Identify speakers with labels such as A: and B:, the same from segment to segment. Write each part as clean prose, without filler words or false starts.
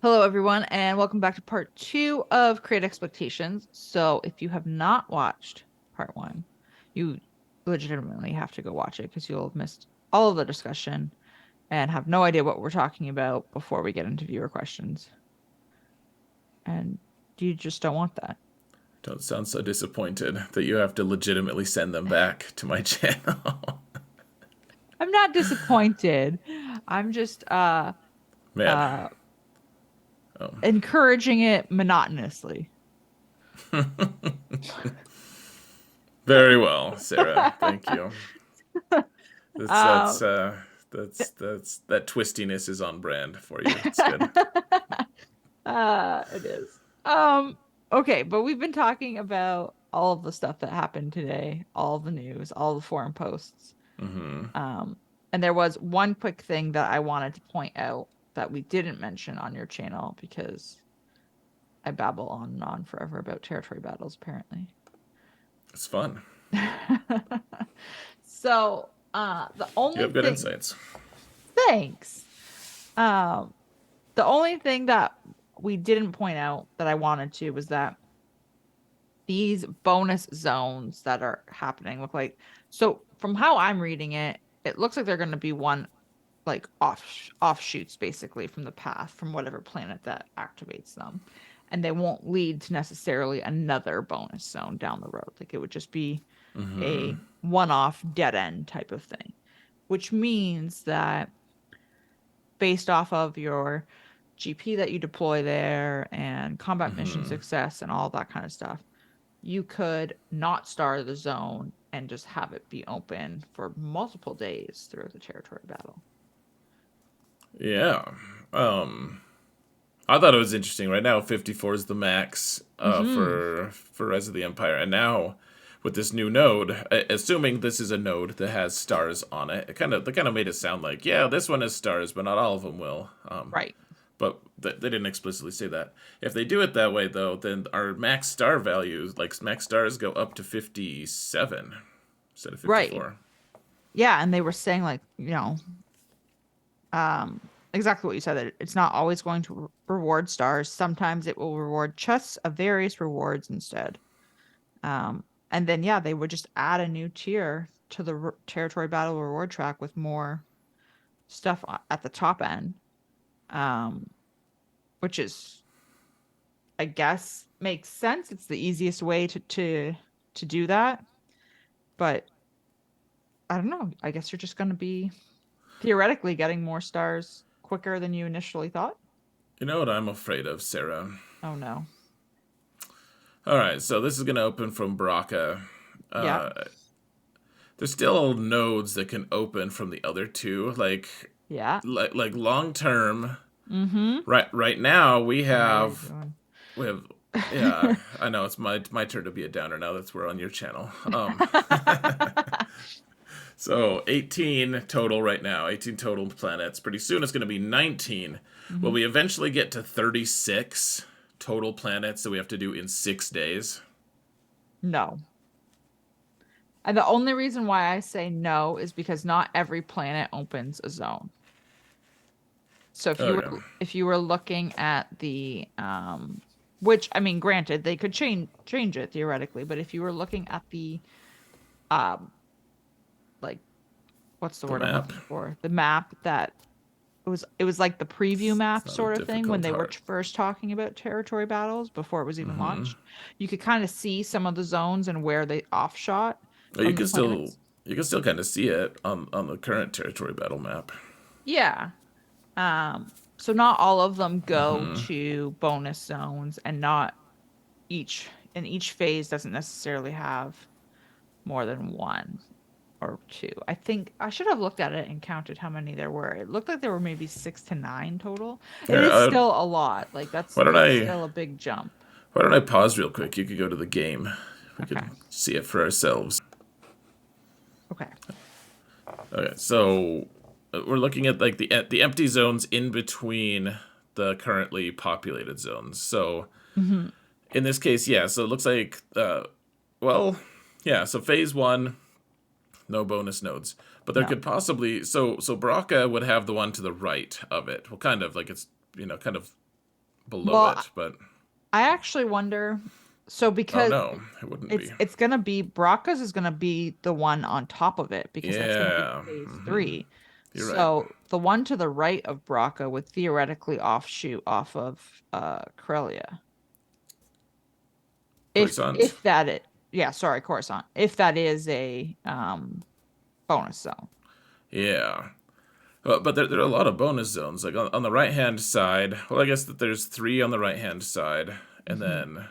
A: Hello, everyone, and welcome back to part two of Create Expectations. So, if you have not watched part one, you legitimately have to go watch it because you'll have missed all of the discussion and have no idea what we're talking about before we get into viewer questions. And you just don't want that.
B: Don't sound so disappointed that you have to legitimately send them back to my channel.
A: I'm not disappointed. I'm just
B: Man.
A: uh
B: Oh.
A: encouraging it monotonously.
B: Very well, Sarah. Thank you. That's that's
A: Um,
B: uh that twistiness is on brand for you. It's good.
A: it is. Okay, but we've been talking about all of the stuff that happened today, all the news, all the forum posts.
B: Mm-hmm.
A: Um, and there was one quick thing that I wanted to point out that we didn't mention on your channel because I babble on and on forever about territory battles, apparently.
B: It's fun.
A: So, the
B: You
A: only
B: have good
A: thing,
B: insights.
A: thanks. Um, the only thing that we didn't point out that I wanted to was that these bonus zones that are happening look like, so from how I'm reading it, it looks like they're going to be one like offshoots basically from the path from whatever planet that activates them, and they won't lead to necessarily another bonus zone down the road. Like it would just be
B: Mm-hmm.
A: a one-off dead end type of thing, which means that based off of your GP that you deploy there and combat mission
B: Mm-hmm.
A: success and all that kind of stuff, you could not star the zone and just have it be open for multiple days throughout the territory battle.
B: Yeah. Um I thought it was interesting. Right now, 54 is the max
A: Mm-hmm.
B: for Rise of the Empire, and now with this new node, assuming this is a node that has stars on it, they kind of made it sound like, yeah, this one has stars, but not all of them will.
A: Right.
B: But they didn't explicitly say that. If they do it that way, though, then our max star values, like max stars, go up to 57 instead of
A: Right.
B: 54.
A: Yeah, and they were saying like, exactly what you said, that it's not always going to reward stars. Sometimes it will reward chests of various rewards instead. And then yeah, they would just add a new tier to the territory battle reward track with more stuff at the top end. Um, which is, I guess, makes sense. It's the easiest way to do that. But I don't know. I guess you're just going to be theoretically getting more stars quicker than you initially thought.
B: You know what I'm afraid of, Sarah?
A: Oh no.
B: All right, so this is going to open from Baraka.
A: Yeah.
B: Uh, there's still nodes that can open from the other two,
A: Yeah.
B: like long term.
A: Mm-hmm.
B: Right now
A: I know what you're doing.
B: we have yeah, I know it's my turn to be a downer now that we're on your channel. So 18 total right now, 18 total planets. Pretty soon it's going to be 19. Will
A: Hmm.
B: we eventually get to 36 total planets that we have to do in 6 days?
A: No. And the only reason why I say no is because not every planet opens a zone. So
B: Okay.
A: if you were looking at the which I mean granted they could change it theoretically, but if you were looking at the um like what's the
B: The
A: word I'm
B: map.
A: looking for? The map that it was like the preview
B: It's
A: map
B: not a
A: sort of thing when
B: difficult
A: they were
B: heart.
A: first talking about territory battles before it was even launched. You could kind of see some of the zones and where they offshot
B: Well,
A: from the planets.
B: you can still kind of see it on the current territory battle map.
A: Yeah. So not all of them go to bonus zones, and not each phase doesn't necessarily have more than one or two. I think I should have looked at it and counted how many there were. It looked like there were maybe 6 to 9 total. It
B: Here,
A: is still a lot. Like
B: why don't
A: that's
B: I
A: still a big jump.
B: pause real quick? You could go to the game. We could
A: Okay.
B: see it for ourselves.
A: Okay.
B: Okay, so we're looking at like the empty zones in between the currently populated zones. So
A: Hmm.
B: in this case, yeah. So it looks like, well, yeah. So phase one, no bonus nodes, but there
A: No.
B: could possibly so Baraka would have the one to the right of it. Well, kind of like it's kind of below
A: Well,
B: it, but
A: I actually wonder. So
B: oh
A: because
B: no, it wouldn't be.
A: it's gonna be Bracas is gonna be the one on top of it because that's gonna be
B: Yeah,
A: phase three.
B: you're right.
A: So the one to the right of Braca would theoretically offshoot off of Corellia.
B: Croissant.
A: If that it yeah, sorry, Coruscant. If that is a bonus zone.
B: Yeah. But there are a lot of bonus zones. Like on the right hand side, well, I guess that there's three on the right hand side, and
A: Hmm.
B: then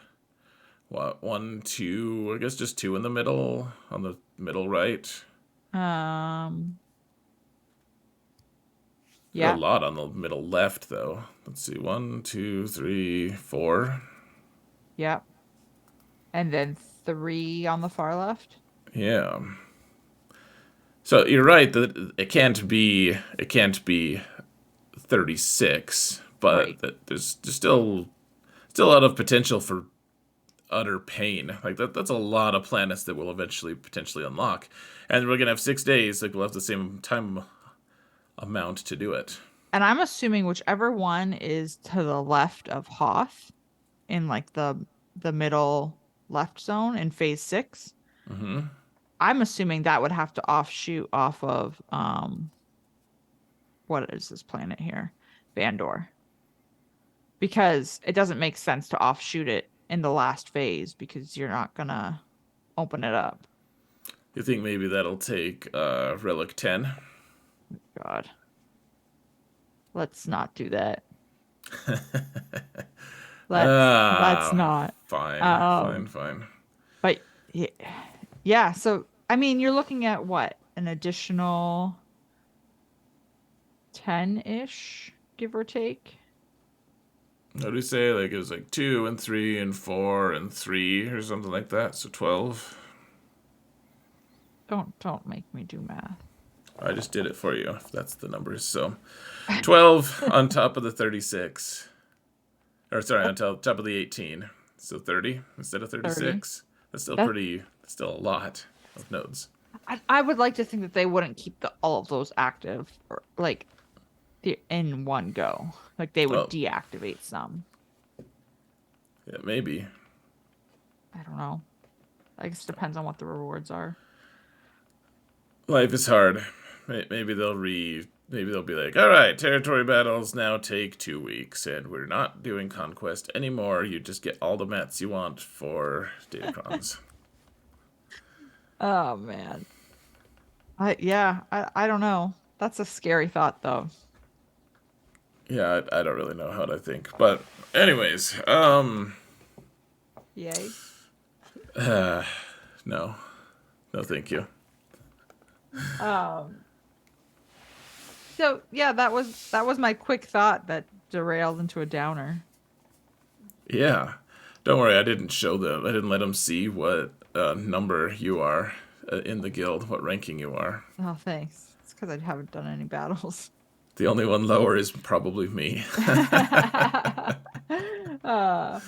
B: what? One, two. I guess just two in the middle on the middle right.
A: Um
B: There are a
A: yeah,
B: lot on the middle left, though. Let's see. One, two, three, four.
A: yeah. And then three on the far left.
B: Yeah. So you're right that it can't be 36, but
A: Right.
B: that there's still a lot of potential for utter pain. Like that's a lot of planets that will eventually potentially unlock, and we're gonna have 6 days. Like we'll have the same time amount to do it.
A: And I'm assuming whichever one is to the left of Hoth in like the middle left zone in phase six,
B: Hmm.
A: I'm assuming that would have to offshoot off of what is this planet here? Vandor. Because it doesn't make sense to offshoot it in the last phase because you're not gonna open it up.
B: You think maybe that'll take Relic 10?
A: God. Let's not do that. Let's
B: Ah,
A: not.
B: fine, fine,
A: Um
B: fine.
A: but yeah, yeah, so I mean you're looking at what? An additional 10-ish, give or take.
B: What do you say? Like it was like two and three and four and three or something like that. So 12.
A: Don't make me do math.
B: I just did it for you. If that's the numbers. So 12 on top of the 36. Or sorry, on top of the 18. So 30 instead of
A: 30.
B: 36. That's still
A: That
B: pretty. That's still a lot of nodes.
A: I would like to think that they wouldn't keep all of those active or like in one go. Like they would
B: Oh,
A: deactivate some.
B: yeah, maybe.
A: I don't know. I guess it depends on what the rewards are.
B: Life is hard. Maybe they'll Maybe they'll be like, all right, territory battles now take 2 weeks, and we're not doing conquest anymore. You just get all the mats you want for datacrons.
A: Oh man. I don't know. That's a scary thought though.
B: Yeah, I don't really know how to think, but anyways,
A: Yay.
B: no, no, thank you.
A: Um so yeah, that was my quick thought that derailed into a downer.
B: Yeah, don't worry, I didn't show them. I didn't let them see what number you are in the guild, what ranking you are.
A: Oh, thanks. It's because I haven't done any battles.
B: The only one lower is probably me.
A: uh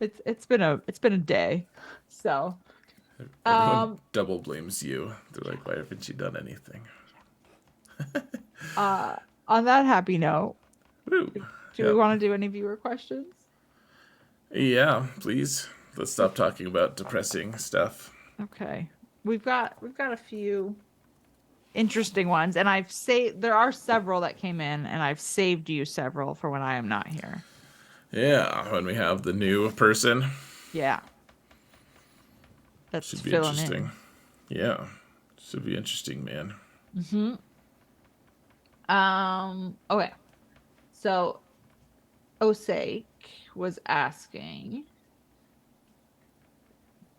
A: it's been a day. So
B: Everyone
A: um
B: double blames you. They're like, why haven't you done anything?
A: uh on that happy note,
B: Woo.
A: do we
B: Yep.
A: want to do any viewer questions?
B: Yeah, please. Let's stop talking about depressing stuff.
A: Okay. We've got a few interesting ones, and I've saved there are several that came in, and I've saved you several for when I am not here.
B: Yeah, when we have the new person,
A: Yeah, that's
B: should be
A: filling
B: interesting.
A: in.
B: Yeah, should be interesting, man.
A: Hmm. Okay. So Osake was asking,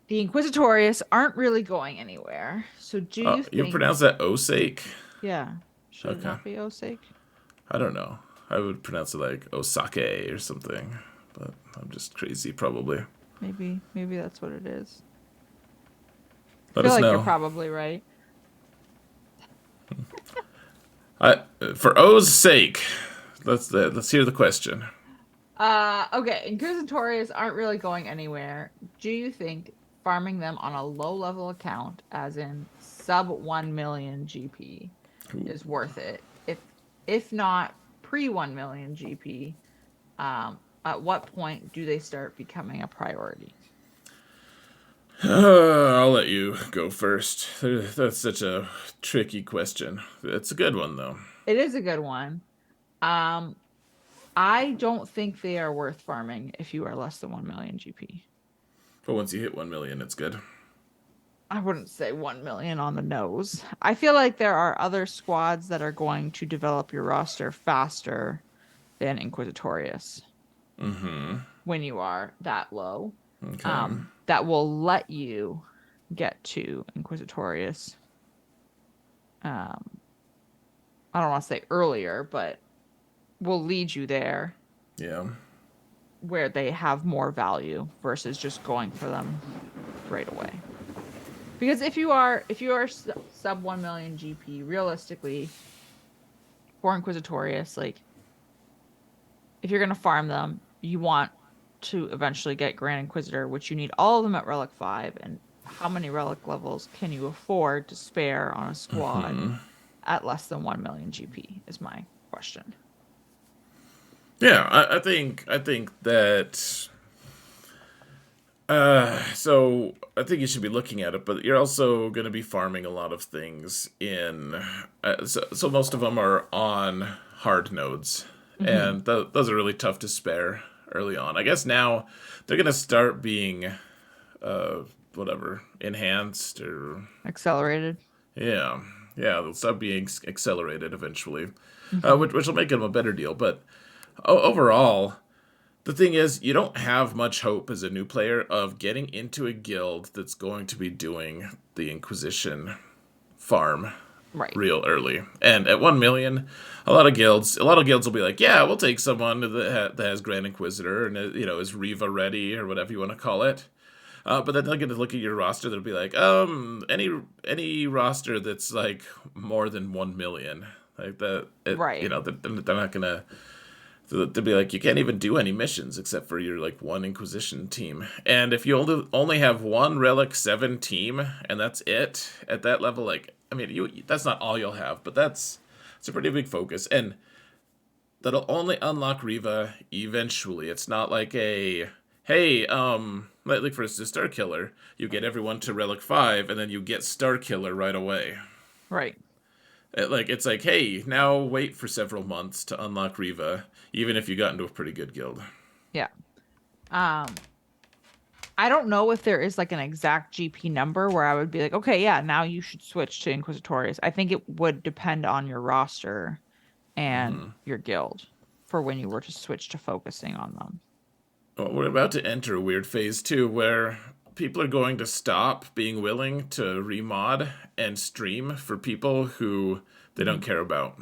A: the Inquisitorius aren't really going anywhere. So do you
B: You
A: think,
B: pronounce that Osake?
A: yeah, should it
B: Okay.
A: not be Osake?
B: I don't know. I would pronounce it like Osake or something, but I'm just crazy, probably.
A: Maybe that's what it is. I
B: Let
A: feel
B: us
A: like you're
B: know.
A: probably right.
B: I For O's sake, let's hear the question.
A: Okay, Inquisitorius aren't really going anywhere. Do you think farming them on a low level account, as in sub 1 million GP,
B: Ooh.
A: is worth it? If not pre 1 million GP, At what point do they start becoming a priority?
B: I'll let you go first. That's such a tricky question. It's a good one, though.
A: It is a good one. Um, I don't think they are worth farming if you are less than 1 million GP.
B: But once you hit 1 million, it's good.
A: I wouldn't say 1 million on the nose. I feel like there are other squads that are going to develop your roster faster than Inquisitorius when you are that low.
B: Okay.
A: That will let you get to Inquisitorius. Um, I don't want to say earlier, but will lead you there
B: Yeah.
A: where they have more value versus just going for them right away. Because if you are sub 1 million GP, realistically, for Inquisitorius, like if you're gonna farm them, you want to eventually get Grand Inquisitor, which you need all of them at Relic 5. And how many relic levels can you afford to spare on a squad at less than 1 million GP is my question.
B: Yeah, I think that so I think you should be looking at it, but you're also going to be farming a lot of things in. So most of them are on hard nodes,
A: Hmm.
B: and those are really tough to spare early on. I guess now they're going to start being uh, whatever enhanced or
A: Accelerated.
B: yeah, yeah, they'll start being accelerated eventually,
A: Hmm.
B: which will make them a better deal. But overall, the thing is, you don't have much hope as a new player of getting into a guild that's going to be doing the Inquisition farm
A: Right.
B: real early. And at 1 million, a lot of guilds will be like, yeah, we'll take someone that has Grand Inquisitor and is Riva ready or whatever you want to call it. But then they're going to look at your roster. They'll be like, any roster that's like more than 1 million, like that.
A: Right.
B: They're not going to. So they'd be like, you can't even do any missions except for your like one Inquisition team. And if you only have one Relic 7 team and that's it at that level, like I mean, that's not all you'll have, but it's a pretty big focus, and that'll only unlock Riva eventually. It's not like a hey, like for instance, Star Killer, you get everyone to Relic 5 and then you get Star Killer right away.
A: Right.
B: It's like, hey, now wait for several months to unlock Riva, even if you got into a pretty good guild.
A: Yeah. Um, I don't know if there is like an exact GP number where I would be like, okay, yeah, now you should switch to Inquisitorius. I think it would depend on your roster and your guild for when you were to switch to focusing on them.
B: Well, we're about to enter a weird phase too, where people are going to stop being willing to remod and stream for people who they don't
A: Mhm.
B: care about.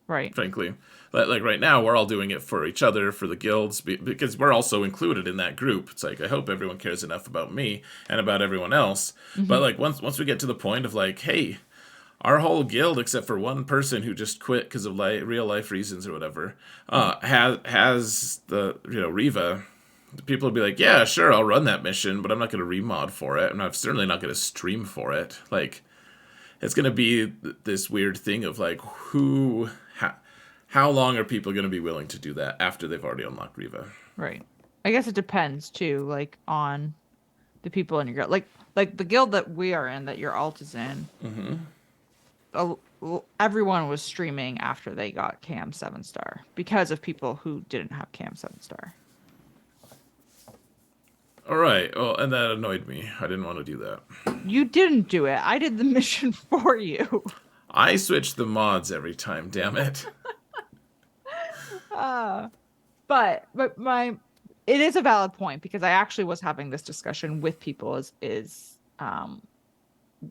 A: Right.
B: Frankly, like right now, we're all doing it for each other, for the guilds, because we're also included in that group. It's like I hope everyone cares enough about me and about everyone else. But
A: Hmm.
B: like once we get to the point of like, hey, our whole guild, except for one person who just quit because of real life reasons or whatever, has the Riva. People will be like, yeah, sure, I'll run that mission, but I'm not going to remod for it, and I'm certainly not going to stream for it. Like, it's going to be this weird thing of like, how long are people going to be willing to do that after they've already unlocked Riva?
A: Right. I guess it depends too, like on the people in your guild. Like the guild that we are in, that your alt is in. Everyone was streaming after they got Cam 7 star because of people who didn't have Cam 7 star.
B: All right, well, and that annoyed me. I didn't want to do that.
A: You didn't do it. I did the mission for you.
B: I switch the mods every time, damn it.
A: Uh, but my it is a valid point because I actually was having this discussion with people is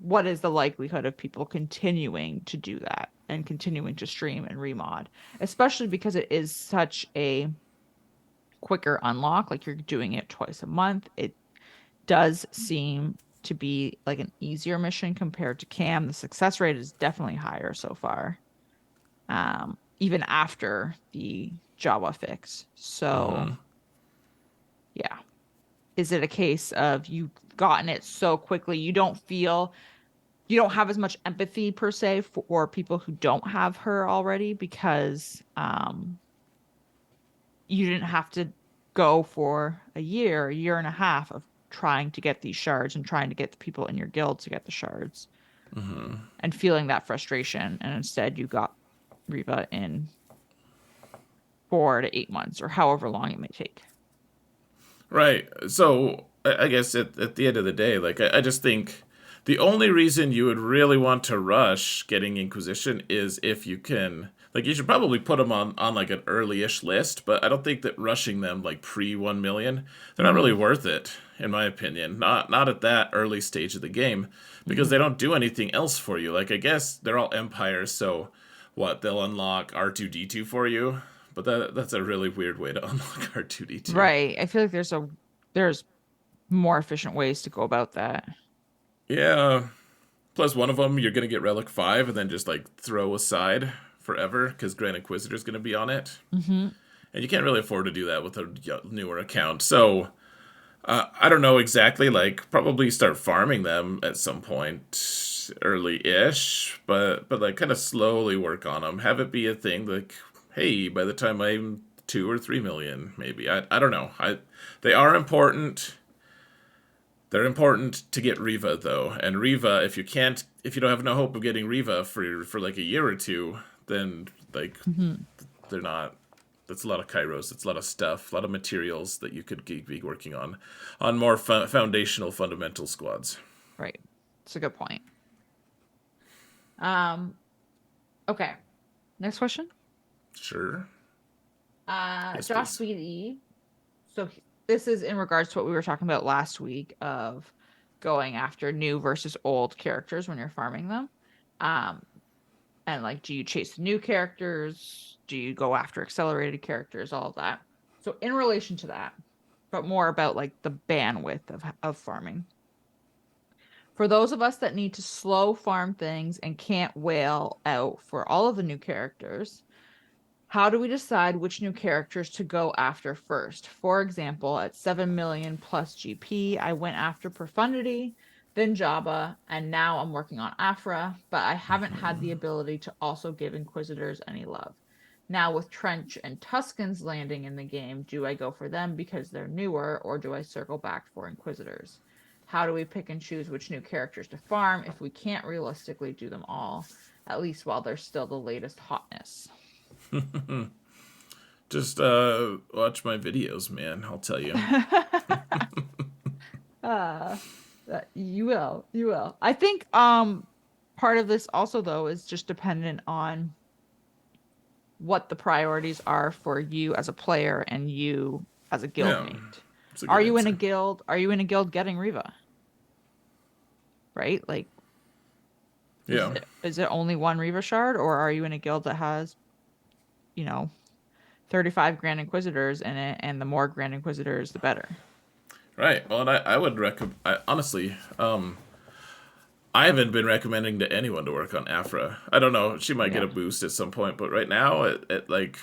A: what is the likelihood of people continuing to do that and continuing to stream and remod, especially because it is such a quicker unlock, like you're doing it twice a month. It does seem to be like an easier mission compared to Cam. The success rate is definitely higher so far, even after the Java fix. So, yeah. Is it a case of you've gotten it so quickly you don't have as much empathy per se for people who don't have her already because you didn't have to go for a year and a half of trying to get these shards and trying to get the people in your guild to get the shards and feeling that frustration. And instead, you got Riva in 4 to 8 months or however long it may take.
B: Right. So I guess at the end of the day, like I just think the only reason you would really want to rush getting Inquisition is if you can. Like you should probably put them on like an early-ish list, but I don't think that rushing them like pre 1 million, they're not really
A: Mm-hmm.
B: worth it in my opinion. Not at that early stage of the game because they don't do anything else for you. Like I guess they're all empires, so what they'll unlock R2D2 for you, but that's a really weird way to unlock R2D2.
A: Right. I feel like there's more efficient ways to go about that.
B: Yeah. Plus, one of them you're gonna get Relic 5 and then just like throw aside forever because Grand Inquisitor's gonna be on it,
A: Mm-hmm.
B: and you can't really afford to do that with a newer account. So I don't know exactly. Like, probably start farming them at some point, early-ish, but like kind of slowly work on them. Have it be a thing like, hey, by the time I'm 2 or 3 million, maybe. I don't know. They are important. They're important to get Riva though, and Riva, if you don't have no hope of getting Riva for like a year or two, then like
A: Mm-hmm.
B: they're not. That's a lot of kairos. That's a lot of stuff, a lot of materials that you could be working on more foundational, fundamental squads.
A: Right. It's a good point. Um, okay. Next question.
B: Sure. Yes,
A: Josh
B: please.
A: Sweetie. So this is in regards to what we were talking about last week of going after new versus old characters when you're farming them. Um, and like, do you chase the new characters? Do you go after accelerated characters? All of that. So in relation to that, but more about like the bandwidth of farming. For those of us that need to slow farm things and can't whale out for all of the new characters, how do we decide which new characters to go after first? For example, at 7 million plus GP, I went after Profundity, then Jabba, and now I'm working on Afra, but I haven't had the ability to also give Inquisitors any love. Now, with Trench and Tuskens landing in the game, do I go for them because they're newer, or do I circle back for Inquisitors? How do we pick and choose which new characters to farm if we can't realistically do them all, at least while they're still the latest hotness?
B: Just watch my videos, man. I'll tell you.
A: uh, you will. I think part of this also though is just dependent on what the priorities are for you as a player and you as a
B: Yeah,
A: guildmate.
B: it's a
A: Are
B: good
A: you in a
B: answer.
A: guild? Are you in a guild getting Riva? Right? Like
B: Yeah.
A: is it only one Riva shard or are you in a guild that has, you know, 35 Grand Inquisitors in it and the more Grand Inquisitors the better?
B: Right. Well, and I would recommend. Honestly, I haven't been recommending to anyone to work on Afra. I don't know. She might get
A: Yeah.
B: a boost at some point, but right now, it like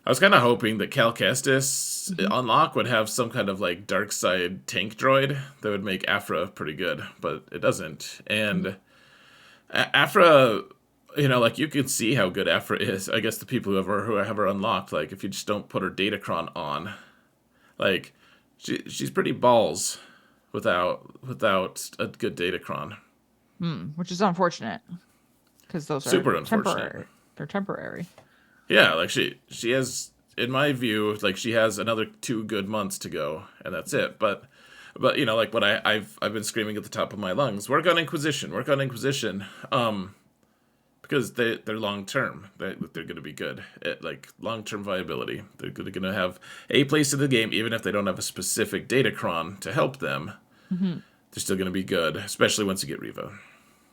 B: I was kind of hoping that Cal Kestis
A: Hmm.
B: unlock would have some kind of like dark side tank droid that would make Afra pretty good, but it doesn't. And Afra, like you can see how good Afra is. I guess the people who have her unlocked, like if you just don't put her datacron on, like she's pretty balls without a good datacron.
A: Which is unfortunate because those are
B: Super unfortunate.
A: temporary. They're temporary.
B: Yeah, like she has, in my view, like she has another 2 good months to go, and that's it. But like what I've been screaming at the top of my lungs, work on Inquisition, because they're long term. They're going to be good at like long term viability. They're going to have a place in the game, even if they don't have a specific datacron to help them.
A: Hmm.
B: They're still going to be good, especially once you get Revo.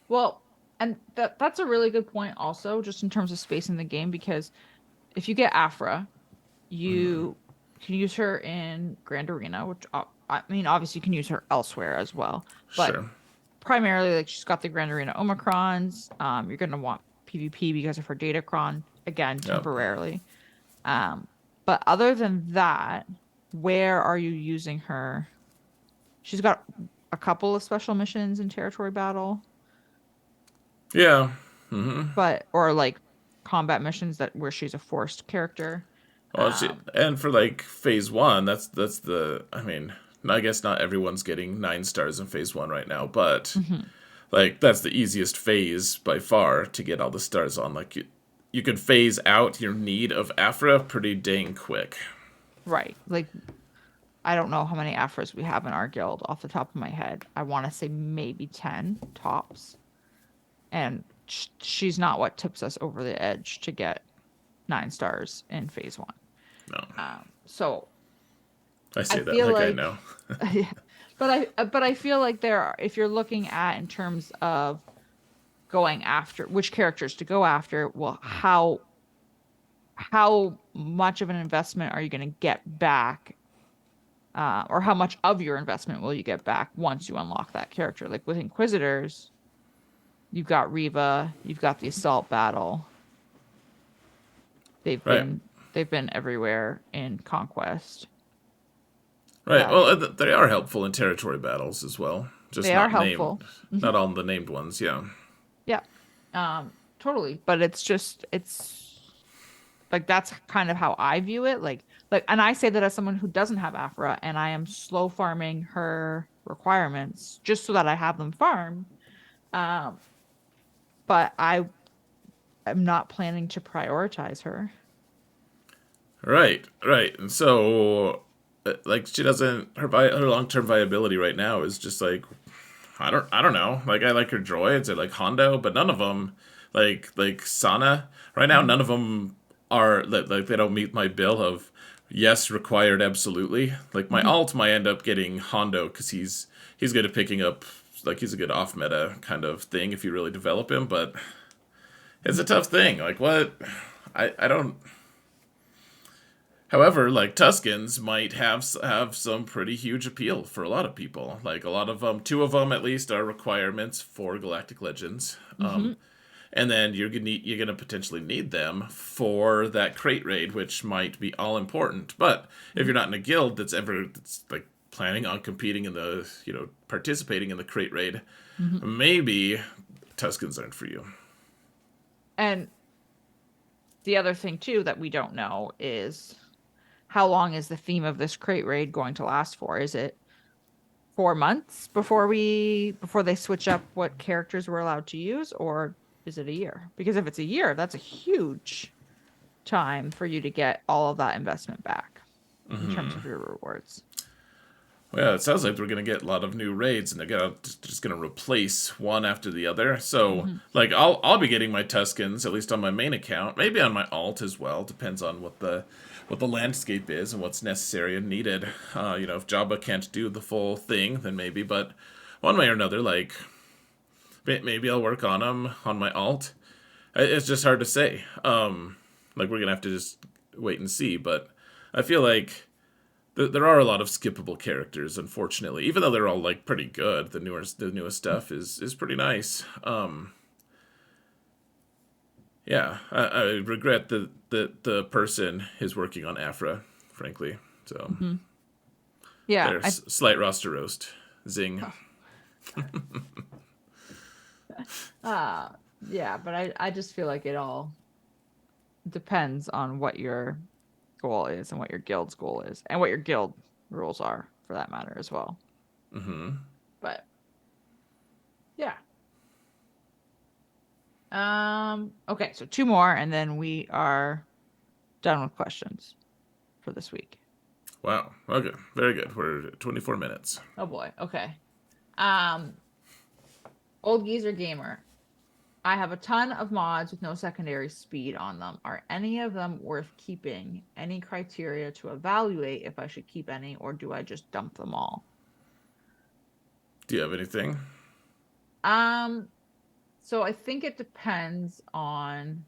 A: Well, and that's a really good point also, just in terms of space in the game, because if you get Afra, you can use her in Grand Arena, which I mean, obviously you can use her elsewhere as well, but
B: Sure.
A: primarily like she's got the Grand Arena Omicrons. You're gonna want PvP because of her Datacron, again,
B: Yep.
A: temporarily. Um, but other than that, where are you using her? She's got a couple of special missions in territory battle,
B: Yeah. Mm-hmm.
A: but or like combat missions that where she's a forced character.
B: Well,
A: Um,
B: and for like phase one, that's the. I mean, I guess not everyone's getting 9 stars in phase one right now, but
A: mhm.
B: like that's the easiest phase by far to get all the stars on. Like you could phase out your need of Afra pretty dang quick.
A: Right. Like, I don't know how many Afros we have in our guild off the top of my head. I want to say maybe 10 tops. And she's not what tips us over the edge to get 9 stars in phase one.
B: No,
A: So
B: I
A: I
B: say that
A: feel
B: like I
A: like,
B: know.
A: yeah, but I feel like there are, if you're looking at in terms of going after which characters to go after, well, how much of an investment are you going to get back, or how much of your investment will you get back once you unlock that character? Like with Inquisitors, you've got Riva, you've got the assault battle. They've
B: Right.
A: been they've been everywhere in Conquest.
B: Right. Well,
A: They
B: they are helpful in territory battles as well. Just
A: they are
B: not named,
A: helpful. Hmm.
B: not all the named ones. Yeah.
A: Yeah. Totally. But it's like that's kind of how I view it. Like, and I say that as someone who doesn't have Afra, and I am slow farming her requirements just so that I have them farmed. Um, but I am not planning to prioritize her.
B: Right. Right. And so, like, she doesn't. Her long term viability right now is just like I don't know. Like I like her droids. I like Hondo, but none of them like Sana right now.
A: Mhm.
B: None of them are like they don't meet my bill of yes required absolutely. Like my
A: Mhm.
B: alt might end up getting Hondo because he's good at picking up like he's a good off meta kind of thing if you really develop him. But it's a tough thing. Like what I don't. However, like Tuscans might have some pretty huge appeal for a lot of people. Like a lot of them, two of them at least are requirements for Galactic Legends.
A: Mhm.
B: And then you're gonna potentially need them for that crate raid, which might be all important. But if
A: Mhm.
B: you're not in a guild that's like planning on competing in the participating in the crate raid,
A: Mhm.
B: maybe Tuscans aren't for you.
A: And the other thing too that we don't know is how long is the theme of this crate raid going to last for? Is it 4 months before they switch up what characters we're allowed to use, or is it a year? Because if it's a year, that's a huge time for you to get all of that investment back in terms of your rewards.
B: Well, yeah, it sounds like we're gonna get a lot of new raids, and they're just gonna replace one after the other. So,
A: Hmm.
B: like, I'll be getting my Tuscans at least on my main account, maybe on my alt as well. Depends on what the landscape is and what's necessary and needed. If Jabba can't do the full thing, then maybe. But one way or another, like, maybe I'll work on them on my alt. It's just hard to say. Like we're gonna have to just wait and see. But I feel like there are a lot of skippable characters, unfortunately. Even though they're all like pretty good, the newest stuff is pretty nice. Yeah, I regret that the person is working on Afra, frankly. So
A: Hmm. Yeah,
B: there's slight roster roast. Zing.
A: uh yeah, but I just feel like it all depends on what your goal is and what your guild's goal is and what your guild rules are for that matter as well. But yeah. Okay, so two more and then we are done with questions for this week.
B: Wow. Okay. Very good. We're at 24 minutes.
A: Oh boy. Okay. Um, Old Geezer Gamer. I have a ton of mods with no secondary speed on them. Are any of them worth keeping? Any criteria to evaluate if I should keep any, or do I just dump them all?
B: Do you have anything?
A: Um, so I think it depends on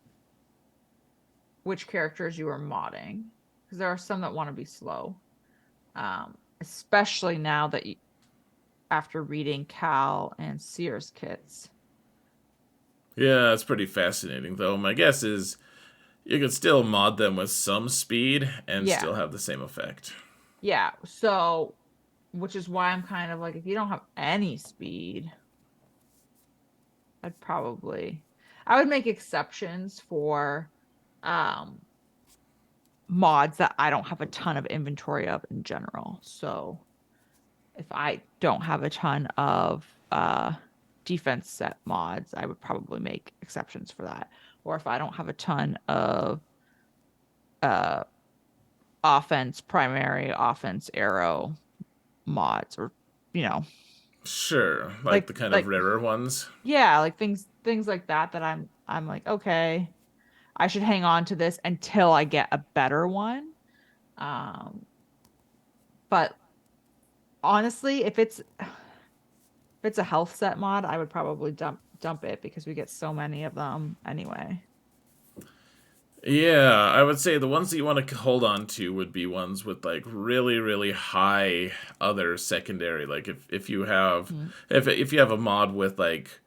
A: which characters you are modding, because there are some that want to be slow. Especially now that after reading Cal and Sears kits.
B: Yeah, it's pretty fascinating, though. My guess is you could still mod them with some speed and
A: Yeah.
B: still have the same effect.
A: Yeah. So, which is why I'm kind of like, if you don't have any speed, I'd probably, I would make exceptions for, um, mods that I don't have a ton of inventory of in general. So if I don't have a ton of defense set mods, I would probably make exceptions for that. Or if I don't have a ton of uh offense, primary offense arrow mods, or you know,
B: Sure, like
A: like
B: the kind of
A: like
B: rarer ones.
A: yeah, like things like that that I'm like, okay, I should hang on to this until I get a better one. But honestly, if it's a health set mod, I would probably dump it because we get so many of them anyway.
B: Yeah, I would say the ones that you want to hold on to would be ones with like really, really high other secondary. Like if you have
A: Mhm.
B: if you have a mod with like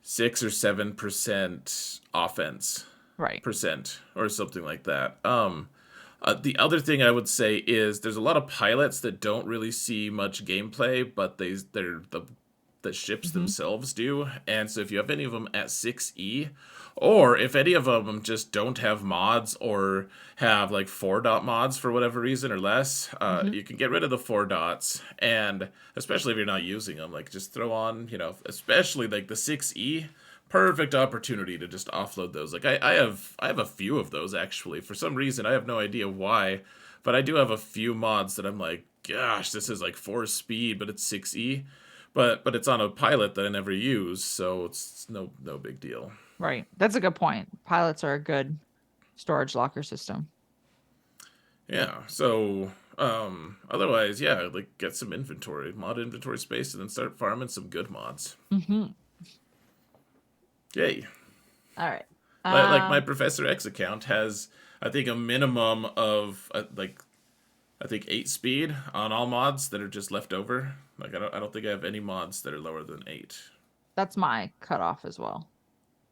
B: 6 or 7% offense
A: Right.
B: percent or something like that. The other thing I would say is there's a lot of pilots that don't really see much gameplay, but the ships
A: Hmm.
B: themselves do. And so if you have any of them at 6E, or if any of them just don't have mods or have like 4 dot mods for whatever reason or less,
A: Hmm.
B: you can get rid of the 4 dots. And especially if you're not using them, like just throw on, especially like the 6E, perfect opportunity to just offload those. Like I have a few of those actually. For some reason, I have no idea why, but I do have a few mods that I'm like, gosh, this is like 4 speed, but it's 6E. But it's on a pilot that I never use, so it's no big deal.
A: Right. That's a good point. Pilots are a good storage locker system.
B: Yeah. So otherwise, yeah, like get some inventory, mod inventory space, and then start farming some good mods.
A: Hmm.
B: Yay.
A: All right.
B: Like my
A: Um,
B: Professor X account has, I think, a minimum of I think 8 speed on all mods that are just left over. Like I don't think I have any mods that are lower than 8.
A: that's my cutoff as well,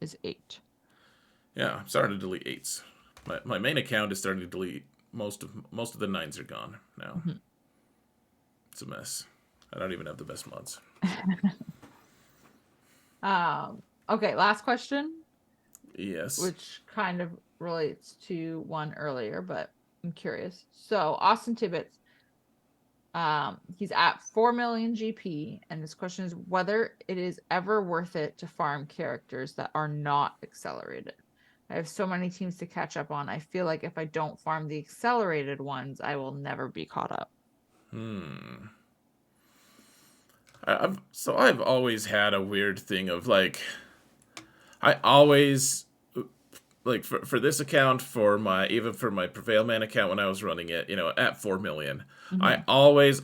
A: is 8.
B: Yeah, I'm starting to delete 8s. My main account is starting to delete most of the 9s are gone now.
A: Mhm.
B: It's a mess. I don't even have the best mods.
A: Okay, last question,
B: Yes.
A: which kind of relates to one earlier, but I'm curious. So Austin Tibbetts, he's at 4 million GP, and this question is whether it is ever worth it to farm characters that are not accelerated. I have so many teams to catch up on. I feel like if I don't farm the accelerated ones, I will never be caught up.
B: I've always had a weird thing of like I always like for this account for my even for my Prevail Man account when I was running it, at 4 million, I
A: Hmm.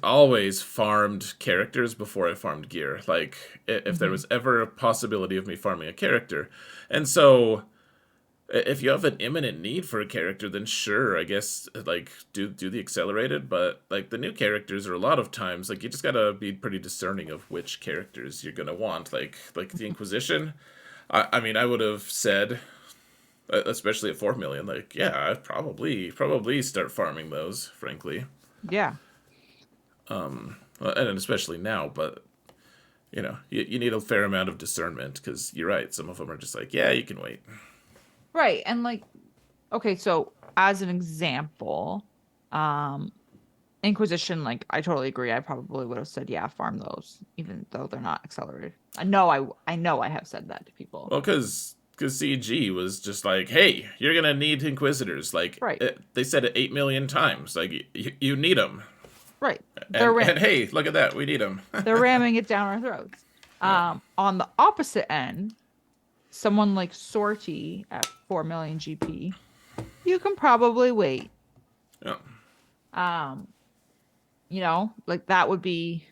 B: always farmed characters before I farmed gear. Like if there
A: Hmm.
B: was ever a possibility of me farming a character, and so if you have an imminent need for a character, then sure, I guess like do the accelerated. But like the new characters are a lot of times like you just gotta be pretty discerning of which characters you're gonna want. Like the Inquisition. I mean, I would have said especially at 4 million. Like, yeah, I'd probably start farming those, frankly,
A: Yeah.
B: and especially now. But you need a fair amount of discernment because you're right. Some of them are just like, yeah, you can wait.
A: Right. And like, okay, so as an example, um, Inquisition, like I totally agree. I probably would have said, yeah, farm those, even though they're not accelerated. I know I have said that to people.
B: Well, because CG was just like, hey, you're gonna need Inquisitors. Like
A: Right.
B: they said it 8 million times. Like you need them,
A: Right. They're
B: and
A: ra
B: and hey, look at that, we need them.
A: they're ramming it down our throats.
B: Yeah,
A: On the opposite end, someone like Sortie at 4 million GP, you can probably wait.
B: yeah,
A: Um, like that would be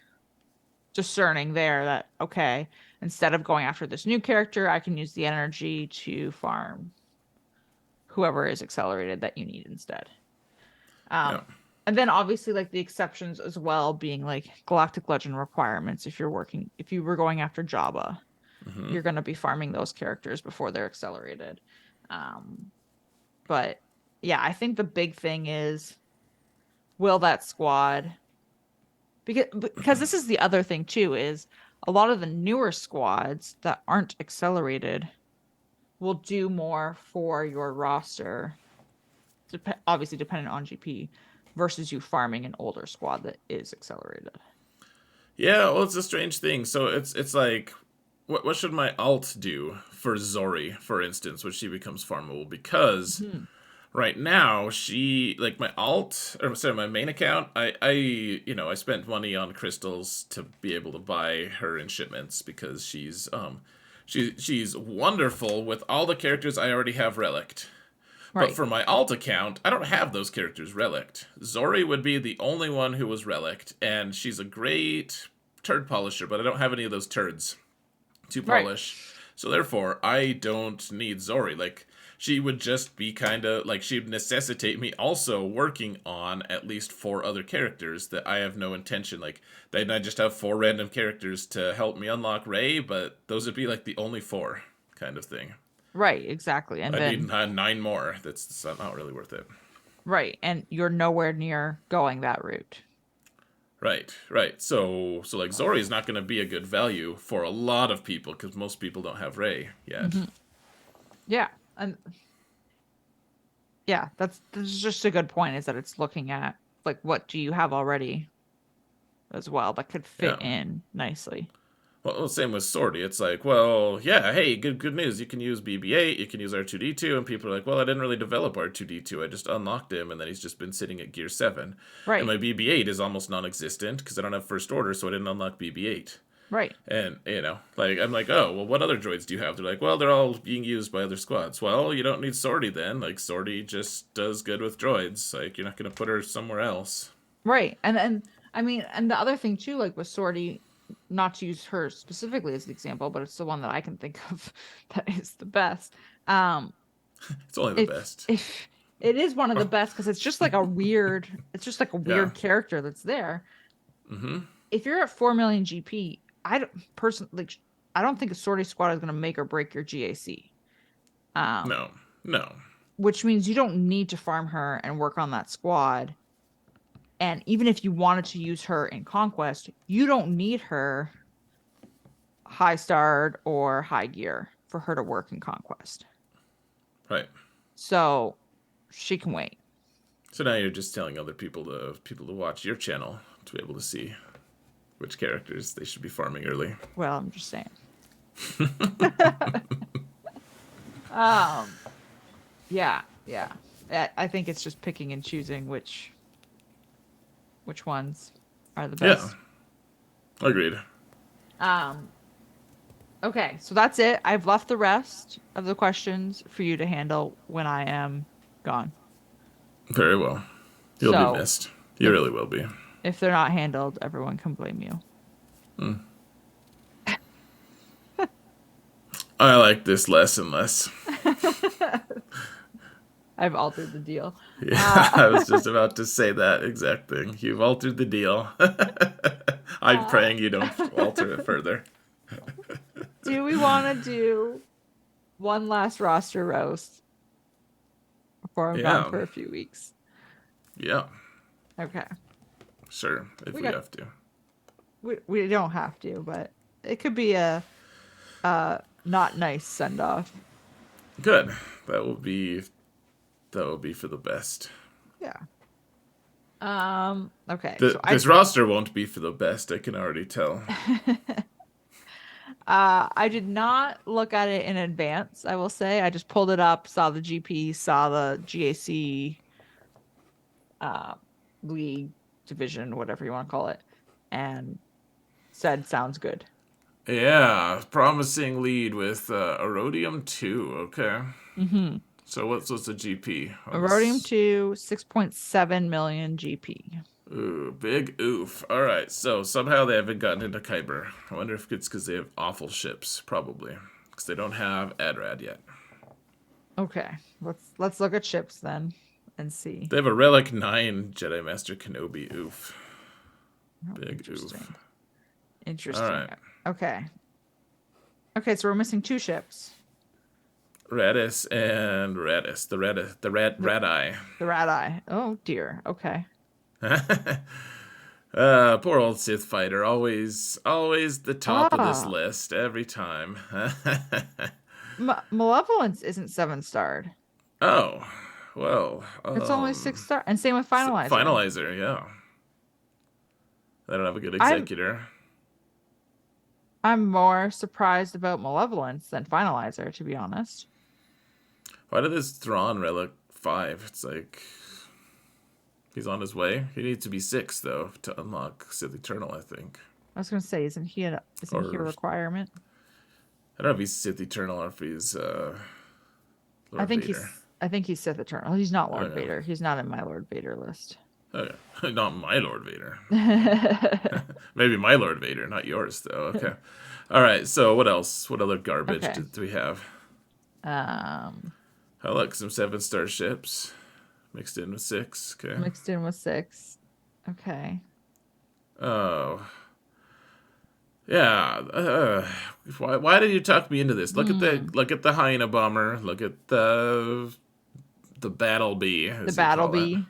A: discerning there that okay, instead of going after this new character, I can use the energy to farm whoever is accelerated that you need instead.
B: yeah.
A: Um, and then obviously like the exceptions as well being like galactic legend requirements. If you were going after Jabba, you're going to be farming those characters before they're accelerated. Um, but yeah, I think the big thing is will that squad, because this is the other thing too, is a lot of the newer squads that aren't accelerated will do more for your roster obviously dependent on GP, versus you farming an older squad that is accelerated.
B: Yeah, well, it's a strange thing. So it's like, what should my alt do for Zori, for instance, when she becomes farmable? Because
A: Mhm.
B: right now she like my alt or sorry my main account. I spent money on crystals to be able to buy her in shipments because she's wonderful with all the characters I already have relicked. But
A: Right.
B: for my alt account, I don't have those characters relicked. Zori would be the only one who was relicked, and she's a great turd polisher, but I don't have any of those turds to
A: Right.
B: polish. So therefore, I don't need Zori. Like, she would just be kind of like she'd necessitate me also working on at least 4 other characters that I have no intention. Like, then I just have 4 random characters to help me unlock Ray, but those would be like the only 4 kind of thing.
A: Right. Exactly. And
B: I need
A: then
B: 9 more. That's not really worth it.
A: right, and you're nowhere near going that route.
B: Right, right. So like Zori is not going to be a good value for a lot of people because most people don't have Ray yet.
A: Hmm. Yeah. And yeah, that's just a good point, is that it's looking at like what do you have already as well that could fit
B: Yeah.
A: in nicely.
B: Well, same with Swordy. It's like, well, yeah, hey, good news. You can use BB-8, you can use R2-D2, and people are like, well, I didn't really develop R2-D2. I just unlocked him, and then he's just been sitting at Gear 7. And
A: Right.
B: my BB-8 is almost non-existent because I don't have First Order, so I didn't unlock BB-8.
A: Right.
B: And, like, I'm like, oh, well, what other droids do you have? They're like, well, they're all being used by other squads. Well, you don't need Swordy then. Like, Swordy just does good with droids. Like, you're not going to put her somewhere else.
A: Right. And I mean, and the other thing too, like with Sortie, not to use her specifically as an example, but it's the one that I can think of that is the best. Um,
B: It's only the
A: if
B: best.
A: if it is one of the best because it's just like a
B: Yeah.
A: weird character that's there.
B: Mm-hmm.
A: If you're at 4 million GP, I don't personally like, I don't think a Sortie squad is going to make or break your GAC. Um,
B: No. No.
A: which means you don't need to farm her and work on that squad. And even if you wanted to use her in Conquest, you don't need her high starred or high gear for her to work in Conquest.
B: Right.
A: So she can wait.
B: So now you're just telling other people to watch your channel to be able to see which characters they should be farming early.
A: Well, I'm just saying. um, yeah, yeah. I think it's just picking and choosing which ones are the
B: Yeah,
A: best.
B: agreed.
A: Um, okay, so that's it. I've left the rest of the questions for you to handle when I am gone.
B: Very well. You'll be
A: So
B: missed. You
A: if
B: really will be.
A: if they're not handled, everyone can blame you.
B: I like this less and less.
A: I've altered the deal.
B: Yeah, I was just about to say that exact thing. You've altered the deal. I'm
A: Uh,
B: praying you don't alter it further.
A: do we want to do one last roster roast before I'm gone
B: Yeah,
A: for a few weeks?
B: yeah,
A: Okay.
B: sure, if
A: We
B: we
A: got
B: have to.
A: we don't have to, but it could be a not nice send off.
B: Good. That will be that will be for the best.
A: Yeah. Okay. So
B: This roster won't be for the best. I can already tell.
A: I did not look at it in advance, I will say. I just pulled it up, saw the GP, saw the GAC uh league division, whatever you want to call it, and said sounds good.
B: Yeah, promising lead with Erodium 2. Okay.
A: Mm-hmm.
B: So what's the GP on
A: Erodium
B: this?
A: 2, 6.7 million GP.
B: Ooh, big oof. All right, so somehow they haven't gotten into Kyber. I wonder if it's because they have awful ships, probably, because they don't have Adrad yet.
A: Okay. Let's look at ships then and see.
B: They have a Relic 9 Jedi Master Kenobi. Oof,
A: Oh,
B: big
A: interesting.
B: oof. All
A: Interesting.
B: right,
A: Okay. Okay, so we're missing 2 ships.
B: Radis and Radis.
A: The
B: Rat Eye.
A: the rat eye. Oh dear. Okay.
B: Poor old Sith fighter, always the top of this
A: Ah,
B: list every time.
A: Malevolence isn't 7 starred.
B: Oh, Well,
A: It's only 6 star, and same with Finalizer.
B: finalizer, yeah. I don't have a good
A: I'm
B: executor.
A: I'm more surprised about Malevolence than Finalizer, to be honest.
B: Why did this Thrawn relic 5? It's like he's on his way. He needs to be 6 though to unlock Sith Eternal, I think.
A: I was gonna say, isn't he a
B: Or
A: requirement?
B: I don't know if he's Sith Eternal or if he's
A: I
B: Lord
A: think
B: Vader.
A: he's Sith Eternal. He's not Lord
B: Okay.
A: Vader. He's not in my Lord Vader list.
B: Okay. Not my Lord Vader. Maybe my Lord Vader, not yours though. Okay. All right. So what else? What other garbage
A: Okay.
B: do we have?
A: Um,
B: I like some 7-star ships mixed in with 6. Okay.
A: Mixed in with 6. Okay.
B: Oh. Yeah. Why did you talk me into this?
A: Hmm.
B: Look at the hyena bomber. Look at the battle bee,
A: The
B: as you
A: Battle
B: call it.
A: Bee.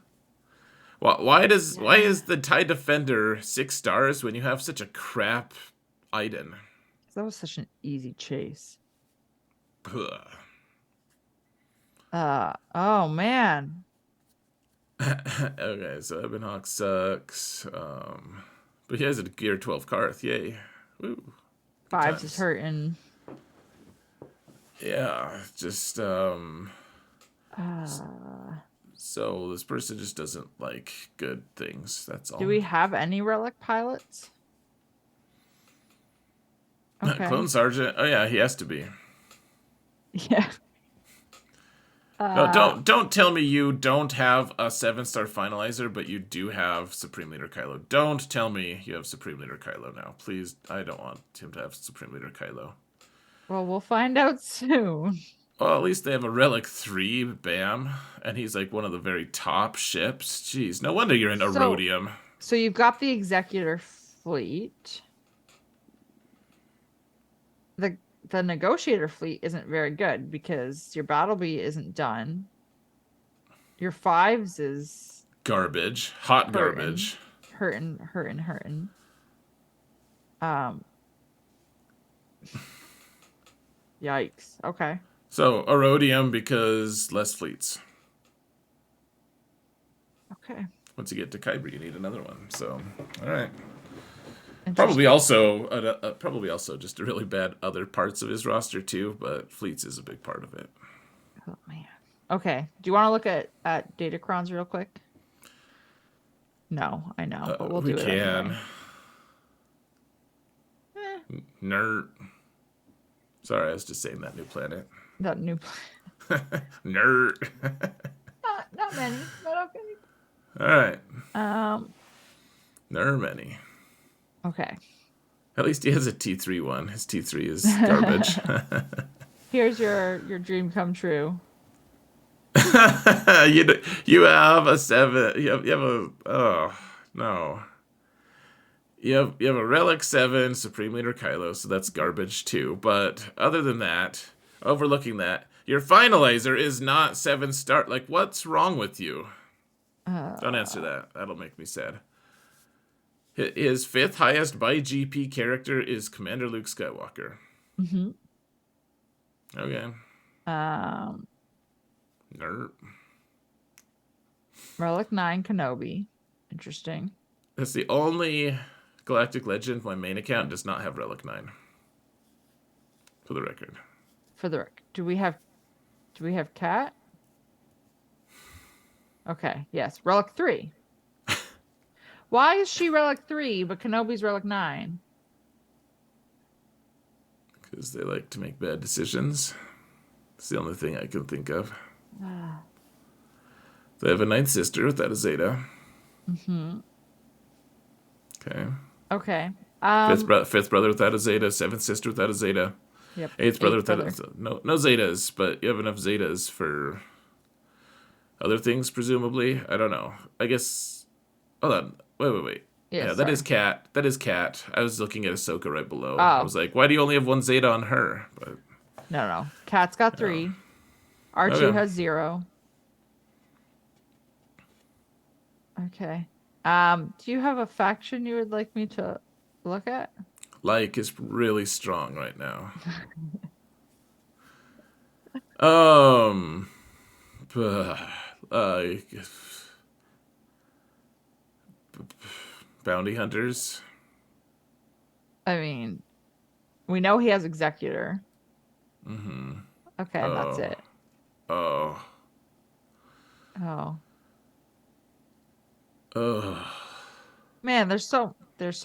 B: Why
A: Yeah.
B: is the TIE Defender 6 stars when you have such a crap Iden?
A: That was such an easy chase.
B: Ugh.
A: Oh man.
B: Okay, so Ebonhawk sucks. But he has a Gear 12 Karth. Yay. Woo. Good
A: Fives is
B: times.
A: hurting.
B: Yeah, just
A: Uh,
B: so this person just doesn't like good things. That's
A: do
B: all.
A: we have any relic pilots? Okay.
B: Clone Sergeant. Oh yeah, he has to be.
A: Yeah.
B: No,
A: Uh,
B: don't tell me you don't have a 7-star finalizer, but you do have Supreme Leader Kylo. Don't tell me you have Supreme Leader Kylo now. Please, I don't want him to have Supreme Leader Kylo.
A: well, we'll find out soon.
B: Well, at least they have a Relic 3, bam. And he's like one of the very top ships. Jeez, no wonder you're in
A: So,
B: Erodium.
A: so you've got the Executor fleet. The the Negotiator fleet isn't very good because your Battle Bee isn't done. Your fives is
B: Garbage. Hot
A: hurting,
B: garbage.
A: hurting. Um, Yikes. Okay.
B: So, Erodium because less fleets.
A: Okay.
B: Once you get to Kyber, you need another one. So, alright.
A: Interesting.
B: Probably also just really bad other parts of his roster too, but fleets is a big part of it.
A: Oh man. Okay. Do you want to look at Datacrons real quick? No, I know, but we'll
B: We
A: do it
B: can.
A: anyway. Eh,
B: Nerd. Sorry, I was just saying that new planet.
A: that new
B: Nerd.
A: not many, but okay.
B: Alright.
A: Um,
B: Ner many.
A: okay.
B: At least he has a T3 one. His T3 is garbage.
A: Here's your dream come true.
B: You have a 7. You have a oh no. You have a Relic 7 Supreme Leader Kylo, so that's garbage too. But other than that, overlooking that, your finalizer is not 7-star. Like, what's wrong with you? Don't answer
A: Uh,
B: that. That'll make me sad. His 5th highest by GP character is Commander Luke Skywalker.
A: mhm.
B: Okay.
A: Um,
B: Nerd.
A: Relic 9 Kenobi. Interesting.
B: That's the only Galactic Legend my main account does not have Relic 9. For the record.
A: For the record, do we have Cat? Okay, yes. Relic 3. Why is she Relic 3 but Kenobi's Relic 9?
B: Because they like to make bad decisions. It's the only thing I can think of. They have a 9th sister without a Zeta.
A: Mm-hmm.
B: Okay.
A: Okay.
B: 5th brother without a Zeta. 7th sister without a Zeta.
A: Yep.
B: 8th brother
A: Eighth
B: without
A: brother.
B: no Zetas, but you have enough Zetas for other things, presumably. I don't know. I guess. Hold on. Wait.
A: Yeah,
B: Yeah, that is
A: sorry.
B: Cat. That is Cat. I was looking at Ahsoka right below. I
A: Oh,
B: was like, why do you only have one Zeta on her? But
A: no. Cat's got
B: oh,
A: 3. R2
B: okay.
A: has 0. Okay. Do you have a faction you would like me to look at?
B: Like is really strong right now. Um, bounty hunters.
A: I mean, we know he has executor.
B: Mm-hmm.
A: Okay, and that's
B: Oh.
A: it.
B: Oh.
A: Oh.
B: Oh.
A: Man, there's so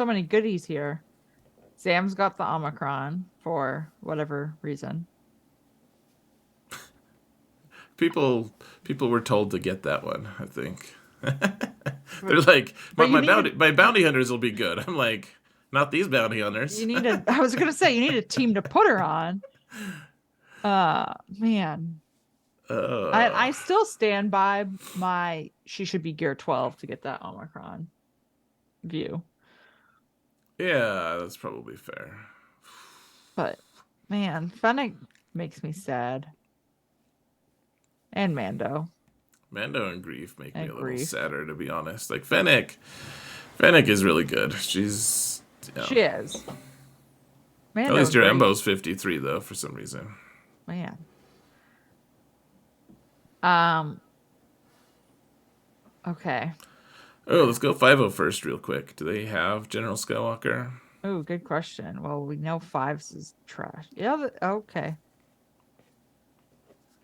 A: many goodies here. Sam's got the Omicron for whatever reason.
B: People were told to get that one, I think.
A: But,
B: They're like,
A: but you
B: my bounty hunters will be good. I'm like, not these bounty hunters.
A: I was gonna say you need a team to put her on. Man.
B: uh,
A: I still stand by my she should be gear 12 to get that Omicron view.
B: yeah, that's probably fair.
A: But man, Fennec makes me sad. And Mando.
B: Mando and Grief make me
A: And
B: a little
A: Grief.
B: sadder, to be honest. Like Fennec is really good. She's,
A: She is.
B: At
A: Mando's
B: least your
A: great.
B: Embo's 53 though, for some reason.
A: Man. Um, okay.
B: Oh, let's go 50 first, real quick. Do they have General Skywalker?
A: Oh, good question. Well, we know fives is trash. Yeah, okay.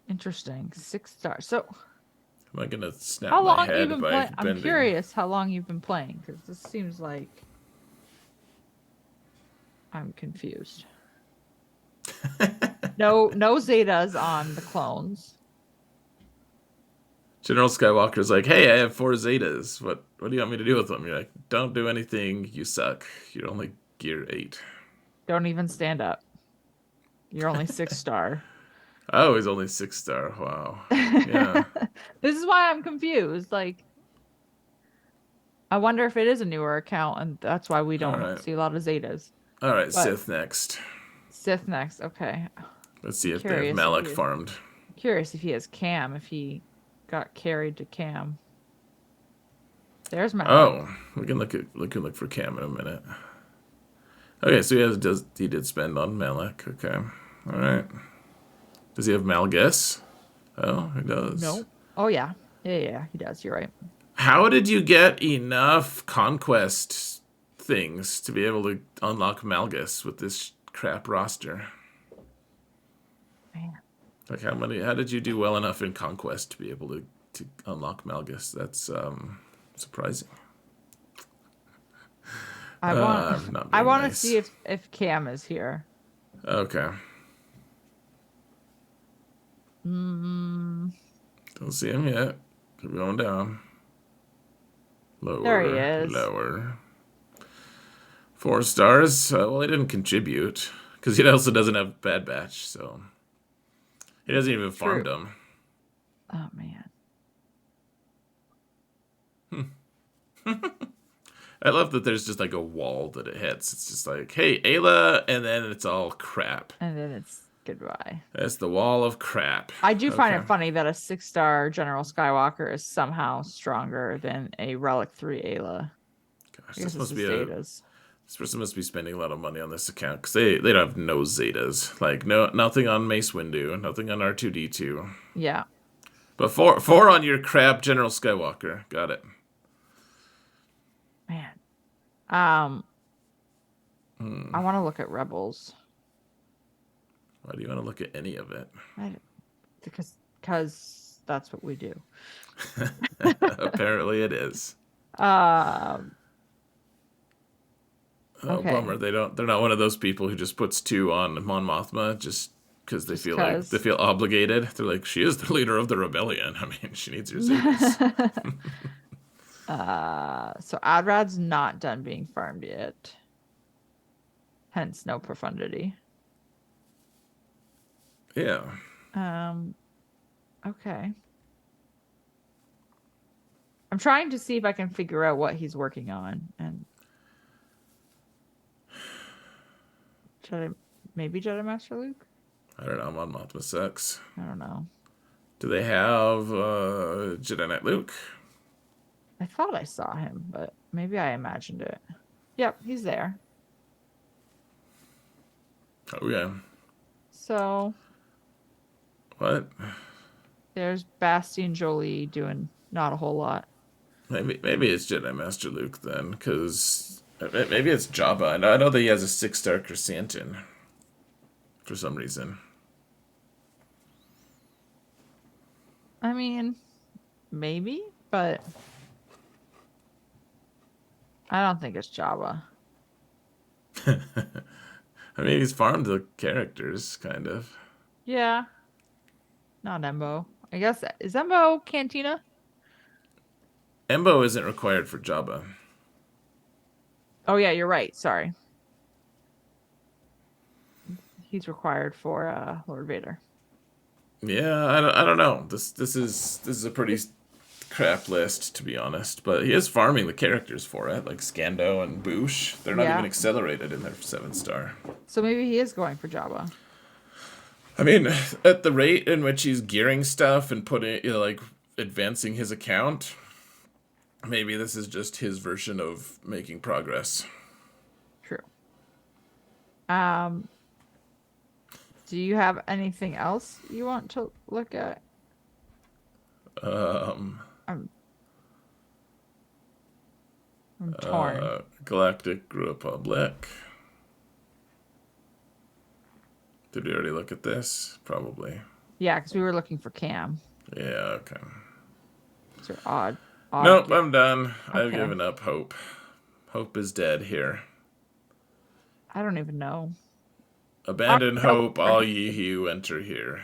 A: Interesting. 6 stars. So
B: Am I gonna snap
A: how
B: my
A: long you
B: head
A: been
B: by
A: playing? I'm
B: bending?
A: curious how long you've been playing, because this seems like I'm confused. No Zetas on the clones.
B: General Skywalker's like, hey, I have 4 Zetas. What do you want me to do with them? You're like, don't do anything. You suck. You're only gear 8.
A: Don't even stand up. You're only 6 star.
B: Oh, he's only 6 star. Wow. Yeah.
A: This is why I'm confused. Like, I wonder if it is a newer account and that's why we
B: All
A: don't
B: right.
A: see a lot of Zetas.
B: All right.
A: But
B: Sith next.
A: Sith next. Okay.
B: Let's see if they have
A: Curious if
B: Malak farmed.
A: he has Cam, if he got carried to Cam. There's Malak.
B: Oh, we can look for Cam in a minute. Okay, so he did spend on Malak. Okay. All right. Does he have Malgus? Oh, he does.
A: Nope. Oh yeah. Yeah, he does. You're right.
B: How did you get enough conquest things to be able to unlock Malgus with this crap roster?
A: Man.
B: Like how did you do well enough in conquest to be able to unlock Malgus? That's surprising.
A: I want
B: I'm not
A: I
B: being
A: want to
B: nice.
A: see if Cam is here.
B: Okay.
A: Mm,
B: Don't see him yet. Keep going down. Lower.
A: there he is.
B: Lower. 4 stars. Well, he didn't contribute because he also doesn't have Bad Batch, so he doesn't even farm
A: True.
B: them.
A: Oh man.
B: I love that there's just like a wall that it hits. It's just like, hey, Ayla, and then it's all crap.
A: And then it's goodbye.
B: That's the wall of crap.
A: I do find
B: Okay.
A: it funny that a 6-star General Skywalker is somehow stronger than a Relic 3 Ayla.
B: Gosh,
A: I guess
B: this must
A: it's
B: be
A: the
B: a.
A: Zetas.
B: This person must be spending a lot of money on this account because they don't have no Zetas. Like nothing on Mace Windu, nothing on R2D2.
A: Yeah.
B: But four on your crap General Skywalker. Got it.
A: Man. I want to look at Rebels.
B: Why do you want to look at any of it?
A: Because that's what we do.
B: Apparently it is. Oh,
A: Okay.
B: bummer. They're not one of those people who just puts 2 on Mon Mothma just because they feel obligated. They're like, she is the leader of the rebellion. I mean, she needs your Zetas.
A: So Adrad's not done being farmed yet. Hence no profundity.
B: Yeah.
A: Okay. I'm trying to see if I can figure out what he's working on, and maybe Jedi Master Luke?
B: I don't know. Mon Mothma sucks.
A: I don't know.
B: Do they have Jedi Knight Luke?
A: I thought I saw him, but maybe I imagined it. Yep, he's there.
B: Oh, yeah.
A: So.
B: What?
A: There's Bastien Jolie doing not a whole lot.
B: Maybe it's Jedi Master Luke then, because maybe it's Jabba. I know that he has a 6-star chrysanthemum for some reason.
A: I mean, maybe, but I don't think it's Jabba.
B: I mean, he's farmed the characters, kind of.
A: Yeah, not Embo. I guess is Embo Cantina?
B: Embo isn't required for Jabba.
A: Oh yeah, you're right. Sorry. He's required for Lord Vader.
B: Yeah, I don't know. This is a pretty crap list, to be honest. But he is farming the characters for it, like Scando and Boosh. They're not even
A: Yeah.
B: accelerated in their 7-star.
A: So maybe he is going for Jabba.
B: I mean, at the rate in which he's gearing stuff and putting, like, advancing his account, maybe this is just his version of making progress.
A: True. Um, do you have anything else you want to look at?
B: Um,
A: I'm I'm torn.
B: Galactic Republic. Did we already look at this? Probably.
A: Yeah, because we were looking for Cam.
B: Yeah, okay.
A: These are odd.
B: Nope, I'm done. I've
A: Okay.
B: given up hope. Hope is dead here.
A: I don't even know.
B: Abandon
A: Oh,
B: hope, all ye who enter here.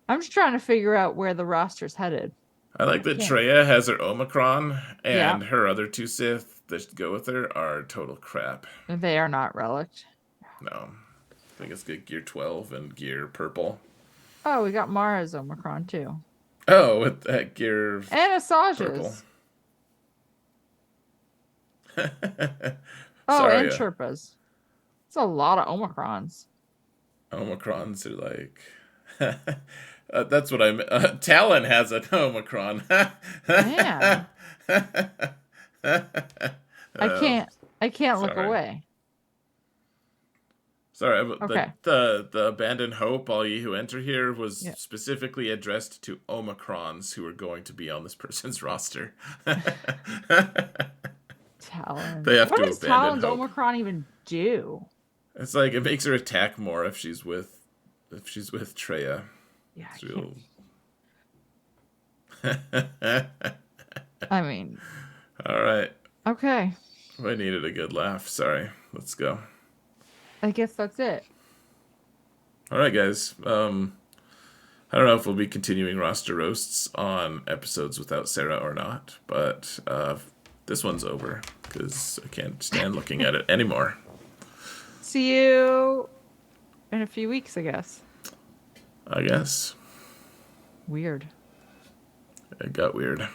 A: I'm just trying to figure out where the roster's headed.
B: I like
A: I
B: that
A: can't.
B: Treya has her Omicron,
A: Yeah,
B: and her other two Sith that go with her are total crap.
A: they are not relicked.
B: No. I think it's good Gear 12 and Gear Purple.
A: Oh, we got Mara's Omicron too.
B: Oh, with that Gear
A: And
B: Purple.
A: Asajj's. Oh,
B: Sorry,
A: and Sherpas. It's a lot of Omicrons.
B: Omicrons are like. That's what I'm. Talon has an Omicron.
A: Man, I
B: Oh,
A: can't I can't look
B: sorry.
A: away.
B: Sorry, but
A: Okay.
B: the abandoned hope, all ye who enter here, was
A: Yeah.
B: specifically addressed to Omicrons who are going to be on this person's roster.
A: Talon.
B: They have
A: What
B: to
A: does
B: abandon
A: Talon's
B: hope.
A: Omicron even do?
B: It's like it makes her attack more if she's with Treya.
A: Yeah, I
B: It's
A: can't.
B: real.
A: I mean,
B: All right,
A: okay.
B: I needed a good laugh. Sorry. Let's go.
A: I guess that's it.
B: All right, guys. I don't know if we'll be continuing roster roasts on episodes without Sarah or not, but this one's over because I can't stand looking at it anymore.
A: See you in a few weeks, I guess.
B: I guess
A: Weird.
B: it got weird.